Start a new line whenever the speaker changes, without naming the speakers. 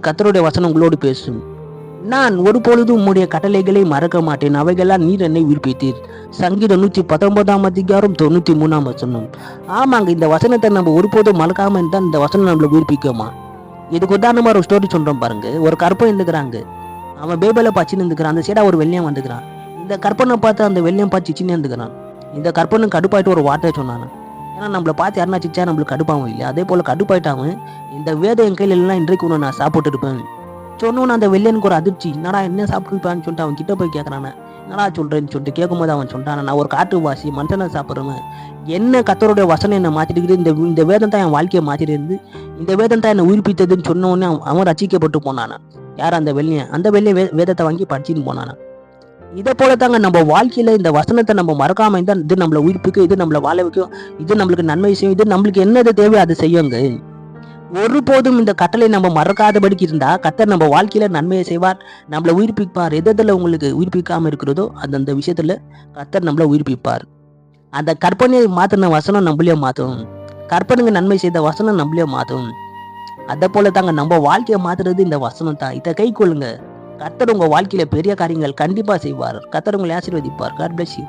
கர்த்தருடைய வசனம் உங்களோடு பேசும். நான் ஒருபொழுதும் உம்முடைய கட்டளைகளை மறக்க மாட்டேன், அவைகளால் நீர் என்னை உயிர்ப்பித்தீர். சங்கீதம் 119:93 ஆமாங்க, இந்த வசனத்தை நம்ம ஒருபோதும் மறக்காம இருந்தால் இந்த வசனம் நம்மளை உயிர்ப்பிக்குமா? இதுக்கு உதாரணமா ஒரு ஸ்டோரி சொல்றோம் பாருங்க. ஒரு கற்பனை இருந்துக்கிறாங்க, அவன் பேபலை பச்சின்னு இருந்துக்கிறான். அந்த சைடா ஒரு வெள்ளையம் வந்துக்கிறான். இந்த கற்பனை பார்த்து அந்த வெள்ளையம் பார்த்து சின்ன இருந்துக்கிறான். இந்த கற்பனை கடுப்பாயிட்டு ஒரு வார்த்தை சொன்னான். ஏன்னா நம்மளை பார்த்து யாருன்னா சிச்சா நம்மளுக்கு கடுப்பாகும் இல்லையா? அதே போல கடுப்பாயிட்டாவும் இந்த வேதம் என் கையில எல்லாம் இன்றைக்கு ஒன்று நான் சாப்பிட்டு இருப்பேன் சொன்னோன்னு அந்த வெள்ளையனுக்கு ஒரு அதிர்ச்சி. என்னடா என்ன சாப்பிட்டுருப்பான்னு சொல்லிட்டு அவன் கிட்ட போய் கேட்கறானே, என்னடா சொல்றேன்னு சொல்லிட்டு கேட்கும்போது அவன் சொல்றான், நான் ஒரு காட்டுவாசி, மனுஷனை சாப்பிட்றவன். என்ன கர்த்தருடைய வசனம் என்னை மாற்றிட்டு இந்த வேதம் தான் என் வாழ்க்கையை மாற்றிட்டு இருந்து, இந்த வேதம் தான் என்னை உயிர்ப்பித்ததுன்னு சொன்னோடனே அவன் ரசிக்கப்பட்டு போனானா. யார்? அந்த வெள்ளையன். அந்த வெள்ளைய வேதத்தை வாங்கி படிச்சுன்னு போனானா. இதை போல தாங்க நம்ம வாழ்க்கையில இந்த வசனத்தை நம்ம மறக்காம இருந்தால் இது நம்மளை உயிர்ப்பிக்கும், இது நம்மளை வாழ வைக்கும், இது நம்மளுக்கு நன்மை செய்யும், இது நம்மளுக்கு என்னது தேவை அதை செய்யுங்க. ஒருபோதும் இந்த கட்டளை நம்ம மறக்காதபடிக்கு இருந்தா கர்த்தர் நம்ம வாழ்க்கையில நன்மையை செய்வார், நம்மளை உயிர்ப்பிப்பார். எதில் உங்களுக்கு உயிர்ப்பிக்காம இருக்கிறதோ அந்த விஷயத்துல கர்த்தர் நம்மளை உயிர்ப்பிப்பார். அந்த கற்பனையை மாத்தின வசனம் நம்மளே மாற்றும், கற்பனைக்கு நன்மை செய்த வசனம் நம்மளே மாற்றும். அதை போல தாங்க நம்ம வாழ்க்கையை மாத்துறது இந்த வசனம் தான். இதை கை கொள்ளுங்க, கர்த்தர் உங்க வாழ்க்கையில பெரிய காரியங்கள் கண்டிப்பா செய்வார். கர்த்தர் உங்களை ஆசீர்வதிப்பார். God bless you.